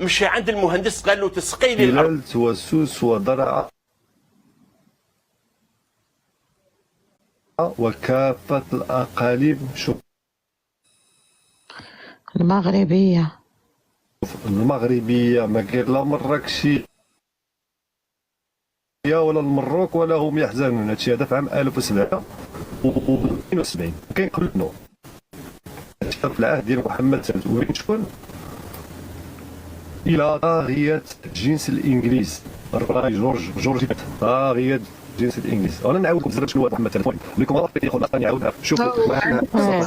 مشى عند المهندس قال له تسقي لي الارض. تلالت وسوس وضرع وكافة الأقاليم. شوف المغربية المغربية ما كاين لا مراكشية ولا المروك ولا هم يحزنون. هادشي هذا في عام 1772 كاين قبل منه في العهد ديال محمد الثالث. وين شكون الى طاغية الجنس الانجليزي الراي جورج طاغية الجنس الانجليزي. انا نعاود لكم شنو هو محمد الثالث لكم غلط في ياخذ نعاود شوفوا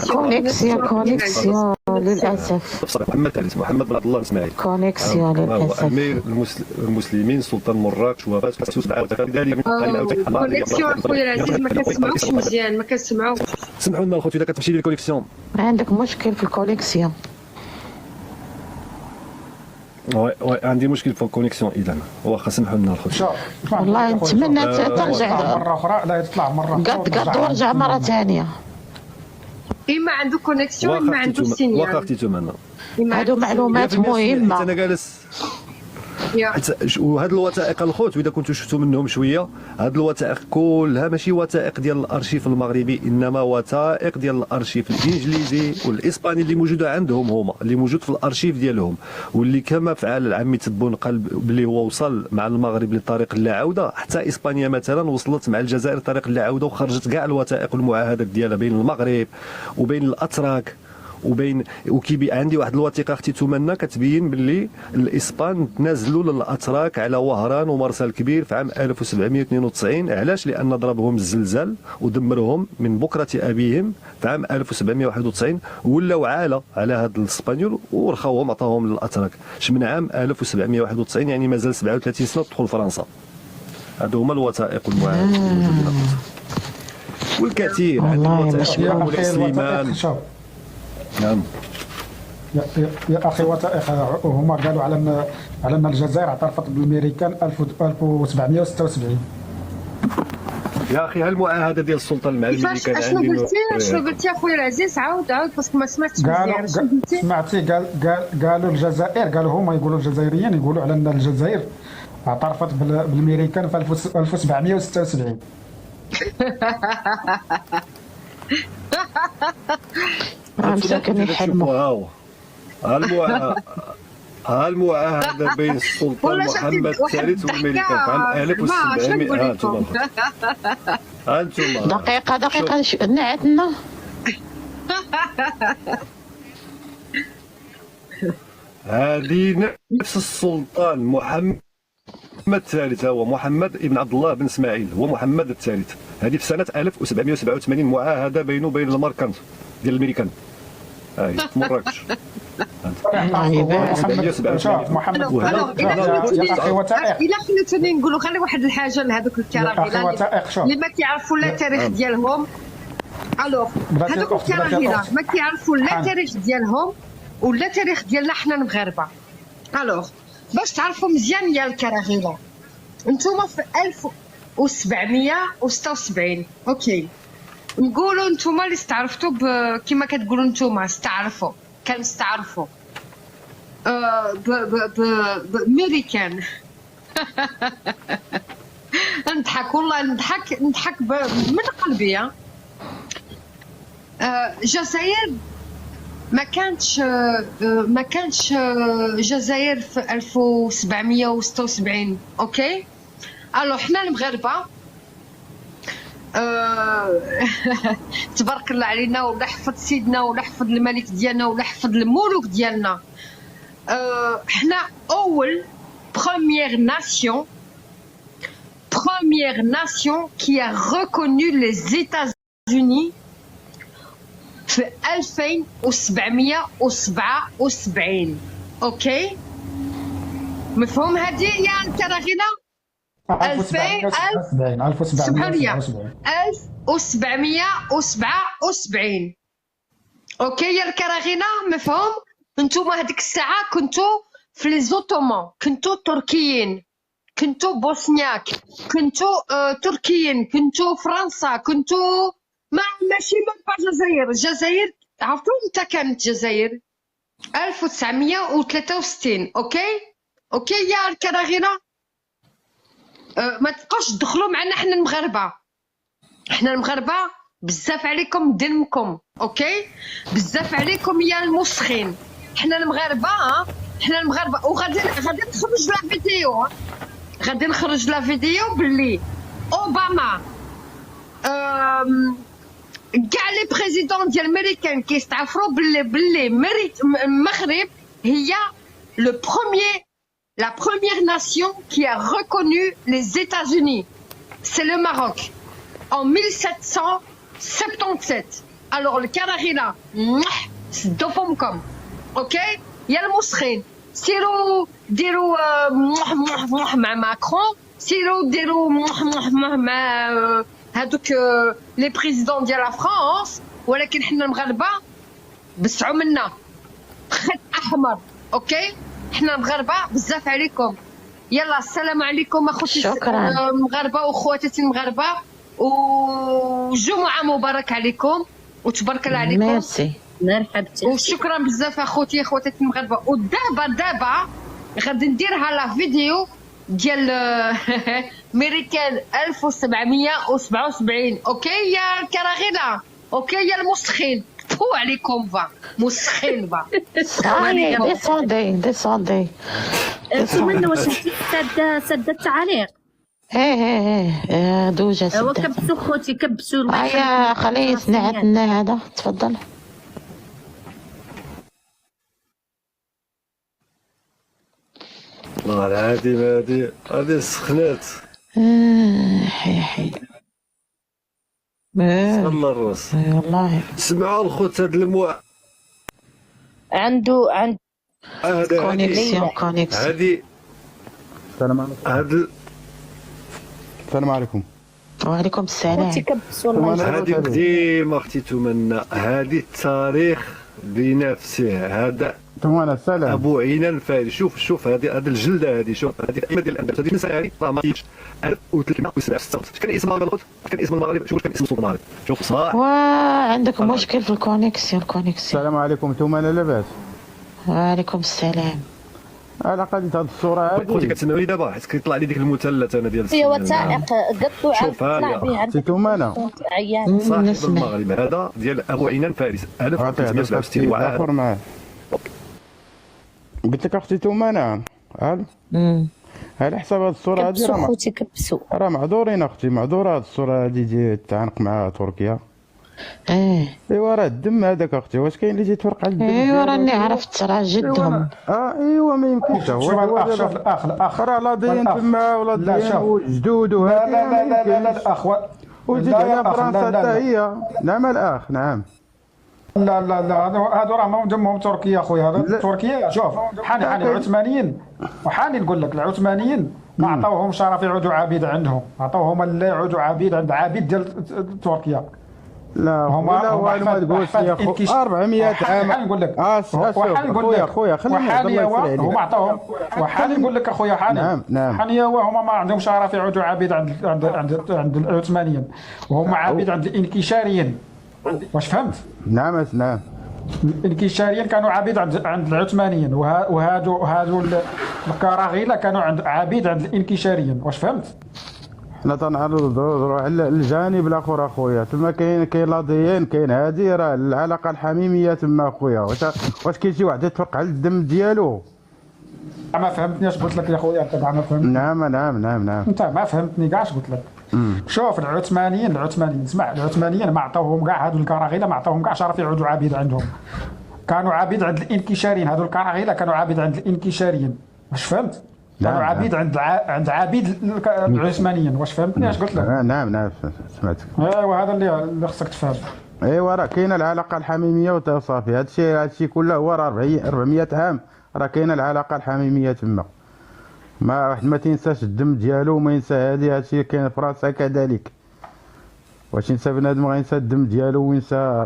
كونيكسيون للأسف. محمد الثالث محمد بن عبد الله اسماعيل كونيكسيون للأسف. امير المسلمين سلطان مراكش وفاه 1997. كونيكسيون اخويا العزيز ما كنسمعوكش مزيان ما كنسمعوش. سمحوا لنا الخوت اذا كتمشي لي الكونيكسيون. عندك مشكل في الكونيكسيون. وي عندي مشكل في الكونيكسيون اذا واخا سمحوا لنا الخوت. والله نتمنى ترجع مرة أخرى. لا تطلع مرة قد ورجع مرة ثانية. إما عنده كونيكسيون إما عنده سينيال. واخا اختي معنا هادو معلومات مهمة. انا جالس وهاد الوثائق الخوت واذا كنتو شفتوا منهم شويه. هاد الوثائق كلها ماشي وثائق ديال الارشيف المغربي انما وثائق ديال الارشيف الانجليزي والاسباني اللي موجوده عندهم هما اللي موجود في الارشيف ديالهم واللي كما فعل عمي تبون قلب باللي هو وصل مع المغرب لطريق اللا عوده. حتى اسبانيا مثلا وصلت مع الجزائر طريق اللا عوده وخرجت كاع الوثائق والمعاهدات ديالها بين المغرب وبين الاتراك وبين عندي واحد الوثيقه اختي تمنى كتبين باللي الاسبان تنازلوا للاتراك على وهران ومرسى الكبير في عام 1792. علاش؟ لان ضربهم الزلزال ودمرهم من بكره ابيهم في عام 1791 ولاو عاله على هاد الاسبانيول ورخاوهم عطاهم للاتراك. من عام 1791 يعني مازال 37 سنه تدخل فرنسا. هادو هما الوثائق والمعاهدات والكثير. عندنا وثائق سليمان. نعم يا اخي وثائق هما قالوا على ان الجزائر اعترفت بالامريكان 1776. يا اخي هالمعاهده ديال السلطه مع الامريكان شنو قلتي اخويا العزيز؟ عاود باسكو ما سمعتش مزيان. سمعتي قالوا الجزائر قالوا هما يقولوا الجزائريين يقولوا على ان الجزائر اعترفت بالامريكان في 1776. مساكن يحلموا. المعاهده بين السلطان محمد الثالث والامريكان في عام 1700. انتم دقيقة نعتنا. هذه نفس السلطان محمد الثالث هو محمد ابن عبد الله بن اسماعيل هو محمد الثالث. هذه في سنه 1787 معاهده بينه وبين الماركانت ديال الامريكان. هاي مراكش. محمد الا خليتوني نقولوا غير واحد الحاجه لهذوك الكراهيله اللي ما كيعرفوا لا التاريخ ديالهم. الوغ هذوك الكراهيله ما كيعرفوا لا التاريخ ديالهم ولا التاريخ ديالنا حنا المغاربه. الوغ باش تعرفوا مزيان يا الكراهيله نتوما في 1776 اوكي نقولوا نتوما اللي استعرفتوا كما كتقولوا نتوما استعرفوا كنستعرفوا بامريكان. نضحك والله نضحك من قلبي. الجزائر ما كانتش جزائر في 1776 اوكي. الو حنا المغاربه تبارك الله علينا ولا حفظ سيدنا ولا حفظ الملك ديالنا ولا حفظ الملوك ديالنا. حنا اول première nation qui a reconnu les États-Unis في 1777 اوكي. مفهوم هذه يا الكراغيله؟ 1777 اوكي يا الكراغينه مفهوم. نتوما هذيك الساعه كنتو في لي زوتومان كنتو تركيين كنتو بوسنياك كنتو تركيين كنتو فرنسا كنتو ماشي من با الجزائر. الجزائر عرفتوا متى كانت الجزائر؟ 1963. اوكي يا الكراغيله. ما تبقاوش تدخلوا معنا حنا المغاربه. حنا المغاربه بزاف عليكم دمكم. اوكي بزاف عليكم يا المسخين. حنا المغاربه وغادي نخرج لا فيديو. غادي نخرج لا فيديو باللي اوباما كاع لي بريزيدون ديال الميريكان كيستعفروا باللي المغرب هي la première nation qui a reconnu les États-Unis. C'est le Maroc en 1777. Alors le Karaghila, سدوا فمكم. اوكي يا المسخين سيروا ديروا مع ماكرون، سيروا ديروا مع هادوك لي بريزيدون ديال لا فرانس، ولكن حنا المغاربه بسعوا منا خط احمر. اوكي حنا المغاربه بزاف عليكم. يلا السلام عليكم اخوتي المغاربه واخواتاتي المغاربه، وجمعه مبارك عليكم وتبارك الله عليكم. ميرسي مرحبتي وشكرا بزاف اخوتي اخواتاتي المغاربه. ودابا غادي نديرها لا فيديو ديال ميريكان 1777. اوكي يا الكراغيله، اوكي يا المسخين، فو عليكم با مسخين با. ديسوندي تمنى واش انت سد التعليق. ايه دوجه سد. هو كبسوا خوتي كبسوا. هيا خليه يسمعنا هذا. تفضل. هذه سخنات. حي الله الراس والله. سمعوا الخوت هذا عنده كونيكسيون. هذه السلام عليكم. السلام عليكم. وعليكم السلام. هذه ديما اختي تمنى، هذه التاريخ بنفسه. هذا تمنى السلام ابو عينان الفاري. شوف هذه الجلده هذه. شوف هذه القيمه ديال الاندلس. هذه النساء هذه راه ما كاينش 1376. كان اسم المغرب، كان اسم المغرب. شوف كان اسم السلطان المغرب. شوف صراحه عندك مشكل في الكونيكسيون. السلام عليكم. تمنى لاباس؟ وعليكم السلام. على قضيه هذه الصوره هذه خوتي كتسمعوني دابا حيت كيطلع لي ديك المثلث انا ديال هي وثائق قطوا شوف اختي تمنى صاحب المغرب هذا ديال ابو عينان فارس 1367. واخر معاه. قلت لك اختي تمنى على حساب هذه الصوره هذه خوتي كبسوا راه معذورين اختي، معذوره هذه الصوره هذه ديال التعانق مع تركيا. ايوا راه الدم هذاك اختي، واش كاين اللي تيتفرق على الدم؟ ايوا راني عرفت راه جدهم. ايوا ما يمكنش. هو الاخ راه لا دين تما ولا دين وجدود وهذا. لا الاخ وجد على فرنسا حتى هي. نعم الاخ نعم. لا هادو راه ما دمهم تركيا خويا. هذا تركيا شوف حاني العثمانيين، وحاني نقول لك العثمانيين ما عطاوهم شرف يعودوا عبيد عندهم، عطاوهم لا يعودوا عبيد عند عبيد ديال تركيا. لا هما ما تقولش يا خو 400 عام. نقول لك خويا خليني هما عطاوهم. وحاني نقول لك اخويا نعم حاني هما ما عندهم شرف يعودوا عبيد عند العثمانيين، وهم عبيد عند الانكشاريين. واش فهمت؟ نعم الانكشاريين كانوا عبيد عند العثمانيين، وهادو الكراغيله كانوا عبيد عند الانكشاريين. واش فهمت؟ حنا تنعرضوا على الجانب الاخر اخويا. تما كاين لا ديان، كاين هادي راه العلاقه الحميميه تما اخويا. واش كاين شي واحد يتفرق على الدم ديالو؟ ما فهمتني اش قلت لك يا خويا. انت ما فهمتني. نعم انت ما فهمتني كاع اش قلت لك. شوف العثمانيين اسمع، العثمانيين ما عطاوهم كاع هادو الكراغيله، ما عطاوهم كاع شرف يعودوا عبيد عندهم. كانوا عبيد عند الانكشاريين. هادو الكراغيله كانوا عبيد عند الانكشاريين. واش فهمت؟ كانوا عبيد عند عبيد العثمانيين. واش فهمتني اش قلت لك؟ نعم سمعتك. ايوا هذا اللي خصك تفهم. ايوا راه كاينه العلاقه الحميميه وصافي. هادشي كله هو راه 400 عام راه كاينه العلاقه الحميميه تما. ما واحد ما تنساش الدم ديالو وما ينسى هادشي كاين في فرنسا كذلك. واش ينسى بنادم غينسى الدم ديالو وينسى؟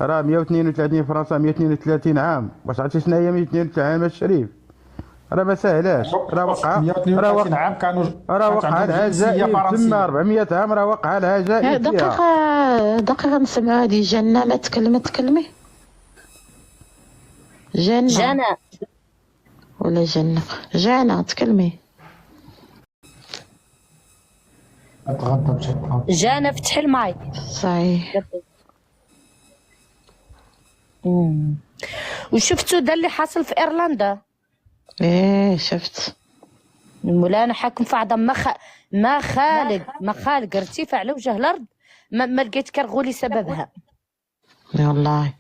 راه 132 فرنسا 132 عام. واش عرفتي شنو هي 132 عام الشريف؟ راه ما ساهلاش. راه وقع 132 عام كانوا وقع العجائب تما. 400 عام راه وقع العجائب. دقيقه نسمعوا هذه جنة. ما تكلمي جنة ولا جنة؟ جانا تكلمي. اتغدى بشكل جانا فتح المايك. صحيح. وشفتوا ده اللي حاصل في ايرلندا؟ ايه شفت. مولانا حاكم في عظم ما خالق ارتفاع على وجه الارض، ما لقيت كرغولي سببها. والله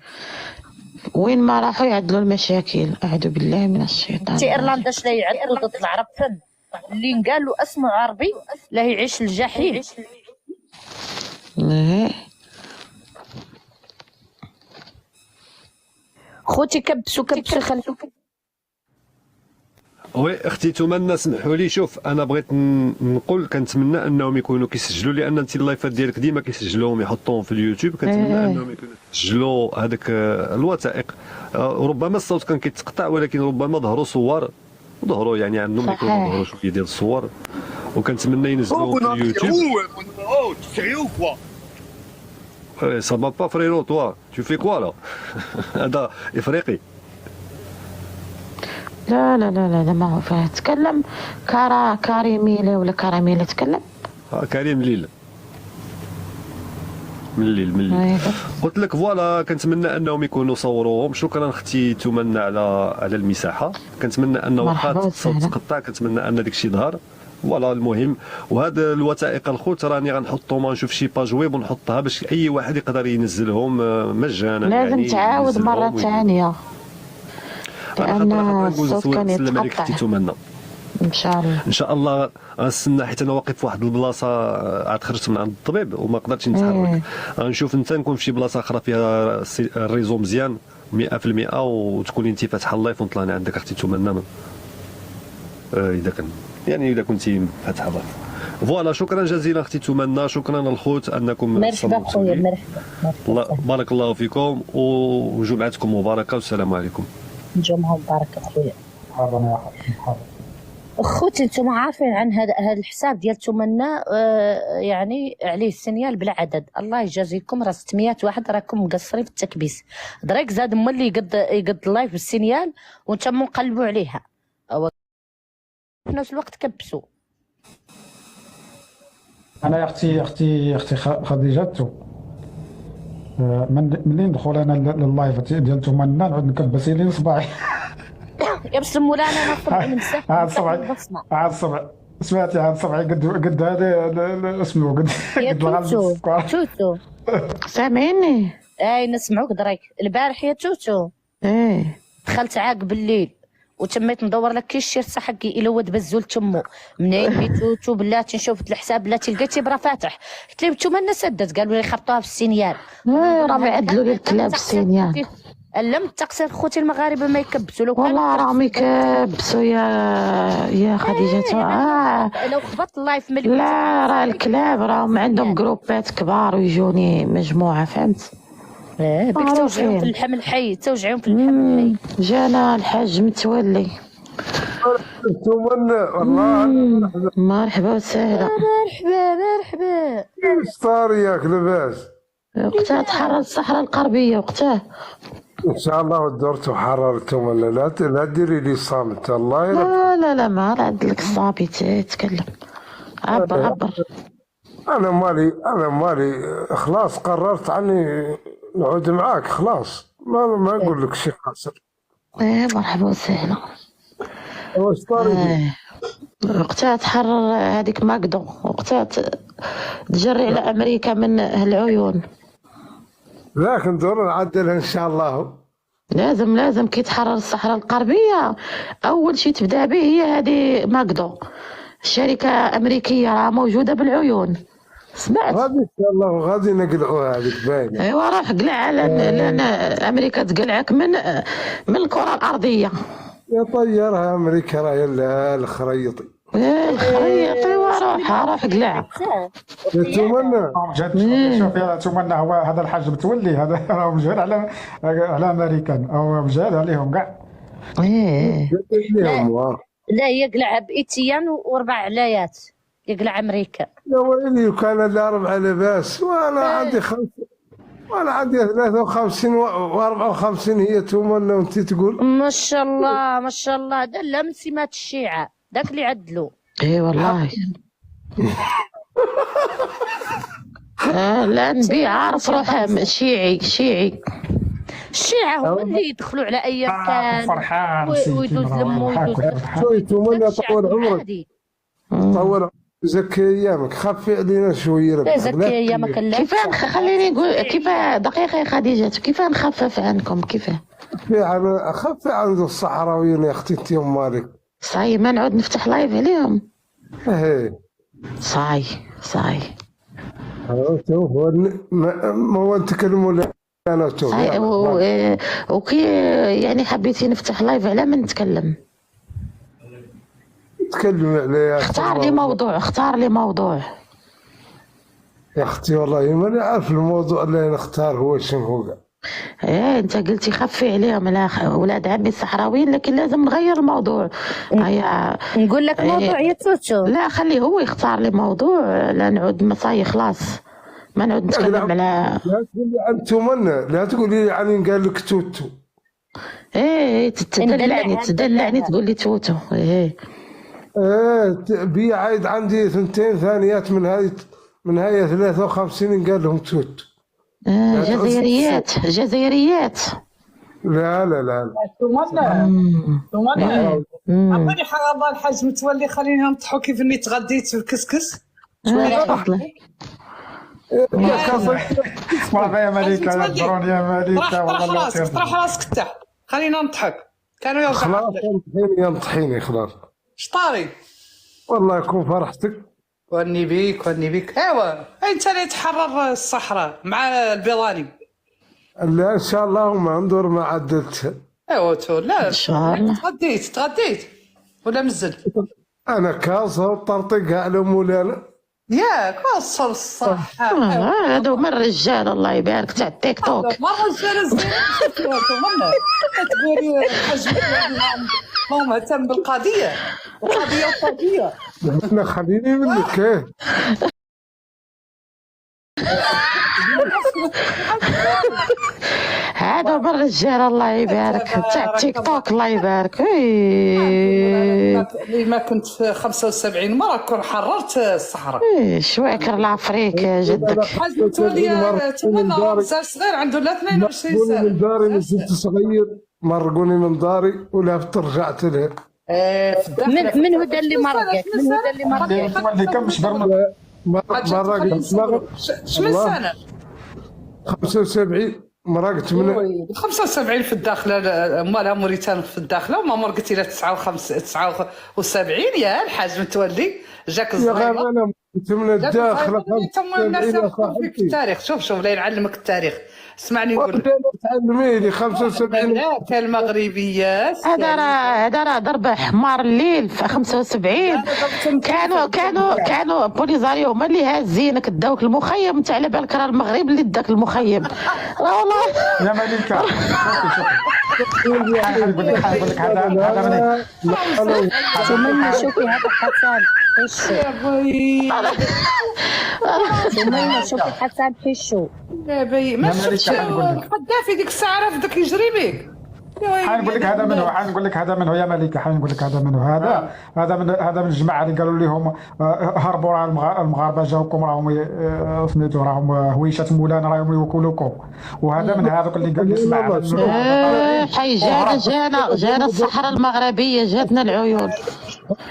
وين ما راحوا يعدلوا المشاكل. اعوذ بالله من الشيطان. انت ايرلندا اش لا يعدلوا ضد العرب فن اللي قالوا اسمه عربي لا يعيش الجحيم. ايه خوتي كبسوا خلفوا. وي اختي تمنى سمحوا لي، شوف انا بغيت نقول كنتمنى انهم يكونوا كيسجلوا، لان انت اللايفات ديالك ديما كيسجلوهم يحطوهم في اليوتيوب. كنتمنى انهم يكونوا يسجلوا هذاك الوثائق. ربما الصوت كان كيتقطع، ولكن ربما ظهروا صور، ظهروا يعني عندهم يكونوا ظهروا شويه ديال الصور، وكنتمنى ينزلوهم في اليوتيوب. Ça va pas frérot, toi tu fais quoi là? هذا افريقي. لا لا لا لا ما هو فيها. تكلم كاريميلة ولا كراميلة تكلم. كريم ليل من الليل. قلت لك فوالا، كنتمنى انهم يكونوا صوروهم. شكرا اختي تمنى على المساحه. كنتمنى ان وقت الصوت تقطع، كنتمنى ان داك الشيء ظهر. فوالا المهم. وهذا الوثائق الخوت راني غنحطهم، نشوف شي باج ويب ونحطها باش اي واحد يقدر ينزلهم مجانا. لازم يعني تعاود مرة ثانية لأن الصوت كان يتقطع. تتمنى ان شاء الله. ان شاء الله غنستنى، حيت انا واقف في واحد البلاصه عاد خرجت من عند الطبيب وما قدرتش نتحرك. غنشوف انت نكون في شي بلاصه اخرى فيها الريزو مزيان 100%، وتكوني انت فاتحه اللايف ونطلعني عندك اختي تمنى. اذا كان يعني اذا كنتي فاتحه اللايف. فوالا شكرا جزيلا اختي تمنى، شكرا الخوت انكم مرحبا خويا. مرحبا. بارك الله فيكم وجمعتكم مباركه والسلام عليكم. جمعة مباركة خويا. مرحبا. خوتي انتم عارفين عن هذا الحساب ديال تمنى يعني عليه السنيال بلا عدد. الله يجازيكم، راه 600 واحد راكم مقصرين في التكبيس. دريك زاد مولي يقد اللايف بالسنيال وانتم منقلبوا عليها، أو في نفس الوقت كبسوا. انا يا اختي خديجه، منين ندخل انا لللايف ديال تمنى نعود نكبس لي صباعي. يا بسم مولانا انا صبعي من سحب. عاد صبعي سمعتي، عاد صبعي قد هذا اسمه قد توتو سامعيني؟ اي نسمعوك دريك. البارح يا توتو ايه دخلت عاق بالليل وتميت ندور لك كي الشرطه حقي الى ود بزول تمو منين بيتوتو بلاتي نشوف الحساب بلاتي لقيتي برا فاتح. قلت لهم تمنى سدت، قالوا لي خبطوها في السينيال. راه يعدلوا لي الكلاب السينيال. علم التقصير خوتي المغاربه ما يكبسوا. لو والله راهم يكبسوا يا خديجه. لو خبطت اللايف من لا راه الكلاب راهم عندهم جروبات كبار ويجوني مجموعه، فهمت؟ بك توجعهم في اللحم الحي، توجعهم في اللحم الحي. جانا الحاج متولي. تمنى والله. مرحبا وسهلا. مرحبا. ايش صار ياك لاباس؟ وقتها تحرر الصحراء الغربيه وقتها. ان شاء الله ودرت وحرر تمنى. لا ديري لي صامت الله لا ما راد لك الصابي تكلم. عبر. انا مالي خلاص قررت عني نعود معاك خلاص. ما نقول لك شي خاسر. مرحبا وسهلا. واش صار؟ وقتها تحرر هذيك ماكدو، وقتها تجري على امريكا من العيون. ذاك ندور نعدلها ان شاء الله. لازم كي تحرر الصحراء الغربيه اول شيء تبدا به هي هذه ماكدو، شركه امريكيه راه موجوده بالعيون. سمعت؟ غادي ان شاء الله غادي نقلعوها هذيك باينه. ايوا روح قلع لان امريكا تقلعك من الكره الارضيه. يا طيرها امريكا راهي الخريطي. الخريطي روح قلع. تمنى شوف يا تمنى، هو هذا الحاج متولي هذا راه مجهد على امريكان او مجهد عليهم كاع. لا يقلع بإتيان و4 علايات يقلع امريكا. يا ويلي وكان لا 4 لاباس وانا عندي 5. وانا عندي 53 و54 هي تمنى وانت تقول. ما شاء الله ما شاء الله، هذا لا من سمات الشيعة داك اللي عدلوا. اي والله. لا نبي عارف روحه شيعي. الشيعة هما اللي يدخلوا على اي كان فرحان ويدوز لمو ويدوز شوي تمنى طول عمرك، طول زكي ايامك، خفي علينا شويه. لا زكي ايامك. لا كيف خليني نقول كيف دقيقه يا خديجه، كيف نخفف عنكم؟ كيف خفي عن الصحراويين يا اختي انت يوم مالك. صاي ما نعود نفتح لايف عليهم. ايه صاي ما هو نتكلموا ولا انا تو وكي يعني حبيتي نفتح لايف على من نتكلم؟ تكلم عليه. اختار لي موضوع يا اختي. والله ماني عارف الموضوع اللي نختار هو شنو هو. ايه انت قلتي خفي عليهم اولاد عمي الصحراويين، لكن لازم نغير الموضوع. نقول لك موضوع يا توتو. لا خليه هو يختار لي موضوع، لا نعود مصاي خلاص ما نعود نتكلم على. لا تقولي عن تمنى، لا تقولي لي عن قال لك توتو. ايه تدلعني تقول لي توتو. ايه بي عايد عندي 2 ثانيات من هاي 53 قال لهم توتو. جزائريات. لا تمنى عطيني حرام الحاج متولي، خليني نطحو كيف اني تغديت بالكسكس. تفضلي. صافي يا مليكة، يا يا مليكة والله. طرح راسك تحت خلينا نضحك. كانوا يرجعوا خلاص ينطحيني خلاص. شطاري والله يكون فرحتك. وني بيك. ايوا انت اللي تحرر الصحراء مع البيضاني. لا ان شاء الله ما ندور ما عدلتها. ايوا تو لا ان شاء الله. تغديت ولا مزل؟ انا كاصه وطرطقها على مولانا. ياك وصل الصح. هذا من الرجال الله يبارك تاع التيك توك. ما الرجال الزين تمنى تقولي الحاج هو مهتم بالقضيه والطرقيه. انا خليني منك. ايه هذا من الرجال الله يبارك تاع التيك توك الله يبارك. اللي ما كنت 75 مره كون حررت الصحراء. شواكر العفريك جدك. حاج متولي تمنى مازال صغير عنده 22 سنه. من داري ما زلت صغير، مرقوني من داري ولا رجعت له. من هو اللي مرقك؟ اللي كم مش برمج شمن سنه؟ 75 مرقت من 75 في الداخله مالها موريتان في الداخله، وما مرقت الى 79 يا الحاج متولي جاك صغير. يا غير انا من الداخله. الناس يقولوا فيك التاريخ. شوف لا يعلمك التاريخ. اسمعني نقول تعلمي لي 75 المغربيات. هذا راه ضرب حمار الليل في 75. كانوا بوليزاريو هما اللي هازينك داوك المخيم تاع على بالك راه المغرب اللي داك المخيم. راه والله يا مليكة شوفي نقول لك هذا شوفي هذا حسن شوفي حسن حشو يا بي ما شفتش القذافي ديك الساعه راه بدك يجري بك. حنقول لك هذا منه، حنقول لك هذا منه يا مليكة، حنقول لك هذا منه. هذا من الجماعه اللي قالوا لهم هربوا راه المغاربه جاوكم راهم سميتو راهم هويشات مولانا راهم يوكلوكم. وهذا من هذوك اللي قال يسمع حي جانا الصحراء المغربيه جاتنا العيون.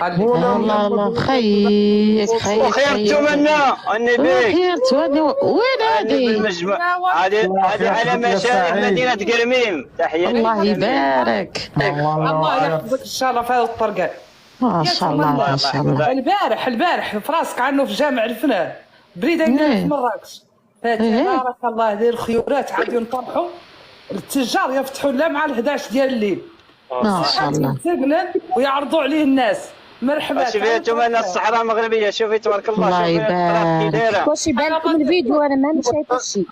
الله خيك وخير تمنى النبي خير توني. وين هذه على مشارف مدينه قرميم. تحيه الله يبارك. الله يحفظك ان شاء الله في هذه الطرقه. ما شاء الله ما شاء الله. البارح في راسك عنه في جامع الفنان بريده في مراكش. تبارك الله هذه الخيورات عاد ينطرحوا التجار يفتحوا لا مع 11 ديال الليل. ما شاء الله. ويعرضوا عليه الناس. مرحبا. شوفي تمنى الصحراء المغربيه. شوفي تبارك الله. الله يبارك. واش يبان لكم الفيديو؟ انا ما شايفه شيء.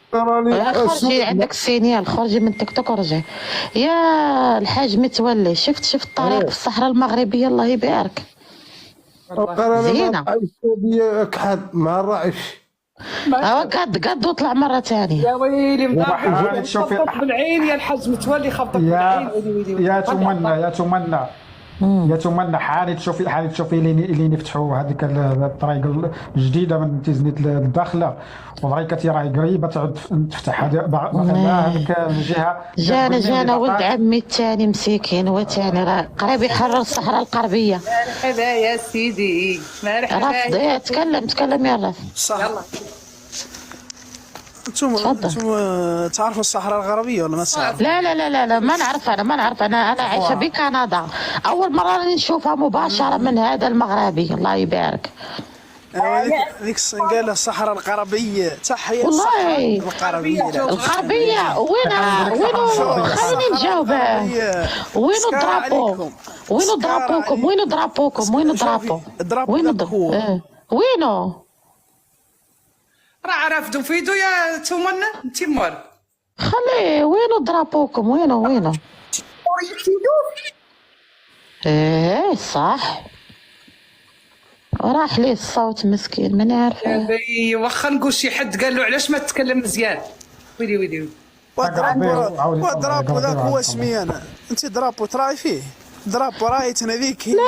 خرجي عندك السينيال، خرجي من تيك توك ورجعي. يا الحاج متولي شفت الطريق في الصحراء المغربيه الله يبارك. زينه. السعوديه كحد ما راعيش. قد وطلع مرة ثانية. يا ويلي وبحال تشوفي خبطك بالعين يا الحاج متولي، خبطك بالعين. يا تمنى حالي تشوفي لين يفتحوا هذيك الطريق الجديده من تيزنيت للداخله، وطريقتي راهي قريبه تعود تفتح مثلا هذيك الجهه. جانا ولد عمي الثاني مسكين، هو ثاني راه قريب يحرر الصحراء الغربيه. مرحبا يا سيدي، مرحبا. تكلم يا رف. يلا انتم تعرفوا الصحراء الغربيه ولا ما تعرفوا؟ لا ما نعرف. انا عايشه بكندا، اول مره راني نشوفها مباشره من هذا المغربي. الله يبارك. ذيك قال الصحراء الغربيه، تحيه والله الغربيه. الغربيه وينو خليني نجاوب. وينو درابو؟ وينو درابوكم؟ وينو درابوكم؟ وينو درابو؟ وينو؟ راه رافدو فيدو يا تمنى تيمور. خليه وينو درابوكم؟ وينو؟ ايه صح، راح لي الصوت مسكين ماني عارفه. واخا نقول شي حد قال له علاش ما تتكلم مزيان. ويلي ودرابو ذاك هو اسمي انا. انت درابو تراي فيه؟ درابو رايت انا ذيك هي لا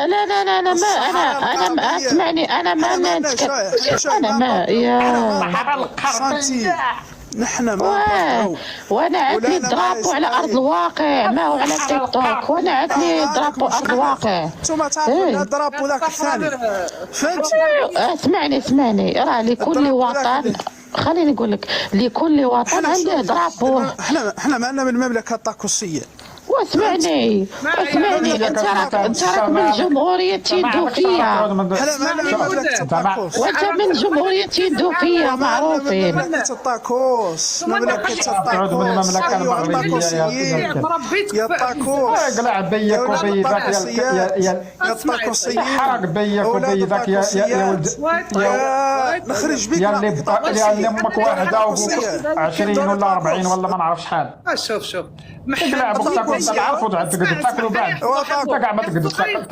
ما انا اسمعني، انا ما نتكلم. انا ما يا نحن ما وانا عندي درابو على ارض الواقع، ما هو على تيك توك. وانا عندي درابو ارض الواقع. انتم تعرفوا درابو ذاك الثاني، فهمتي؟ اسمعني راه لكل وطن، خليني نقول لك، لكل وطن عنده درابو. احنا معنا من المملكه الطاكوسيه. واسمعني انت راك من جمهورية الدوفية، وانت من جمهورية الدوفية معروفين. مملكة الطاكوس، مملكة المملكة المغربية يا الطاكوس. قلع بيك وبيدك يا الطاكوسيين، حرق بيك وبيدك يا ولد نخرج بك يا اللي امك واحدة 20 ولا 40 ولا ما نعرف شحال. شوف قلع بوقتك تعرفوا تقدر تاكلوا بعد. كاع ما تقدر تاكل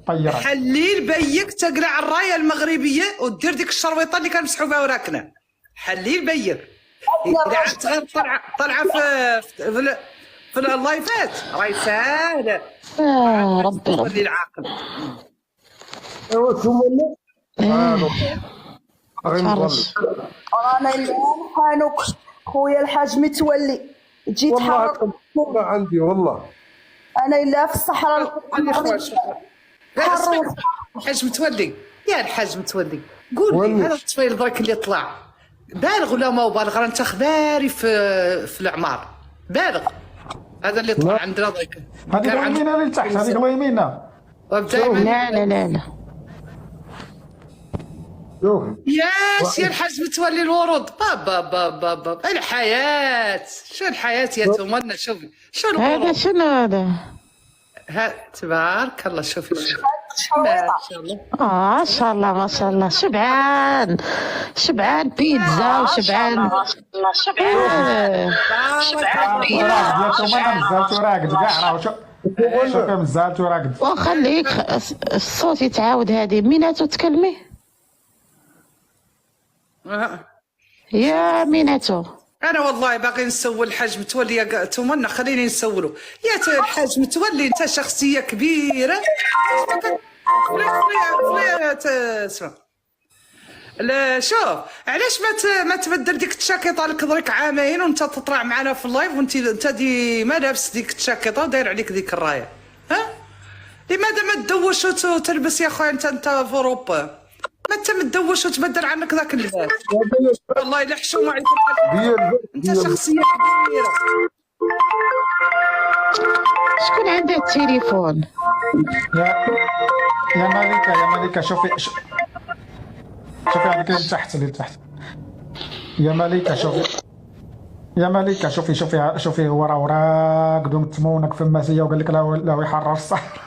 طيرة. حليل بيك تقلع الرايه المغربيه ودير ديك الشرويطه اللي كنمسحوا بها وراكنا. حليل بيك قعدت غير طالعه في اللايفات راهي ساهله. ربي العاقل. انا حانوك خويا الحاج متولي جيت حرك والله عندي والله. انا الا في الصحراء. الحاج متولي يا الحاج متولي قول لي هذا الطفيل ذاك اللي طلع بالغ ولا ما هو بالغ؟ انت خباري في الاعمار بالغ. هذا اللي طلع عندنا ذاك هذيك اليمينه اللي تحت، هذيك اليمينه. لا ياس يا الحاج متولي الورود. بابا الحياة، شو الحياة يا تمنى؟ شوفي شو الورود هذا، شنو هذا؟ تبارك الله. شوفي ما شاء الله ما شاء الله. شبعان بيتزا وشبعان يا تمنى مزالت وراقد كاع راه شوفي مزالت وراقد. وخليك الصوت يتعاود. هذه ميناتو تكلمي يا ميناتو. انا والله باغي نسول الحاج متولي يا تمنى، خليني نسولو يا الحاج متولي. انت شخصيه كبيره، اسمع لا شوف علاش ما تبدل ديك التشاكيطه لك درك عامين وانت تطلع معنا في اللايف وانت ديما لابس ديك التشاكيطه وداير عليك ديك الرايه؟ لماذا ما تدوش وتلبس يا خويا؟ انت في اوروبا ما انت متدوش وتبدل عنك ذاك اللباس. والله الا حشومه عليك انت شخصيه كبيره. شكون عنده التليفون؟ يا ملكه شوفي هذيك اللي تحت يا ملكه شوفي هو راه راقد ومتمونك في الماسيه وقال لك لا يحرر الصحراء.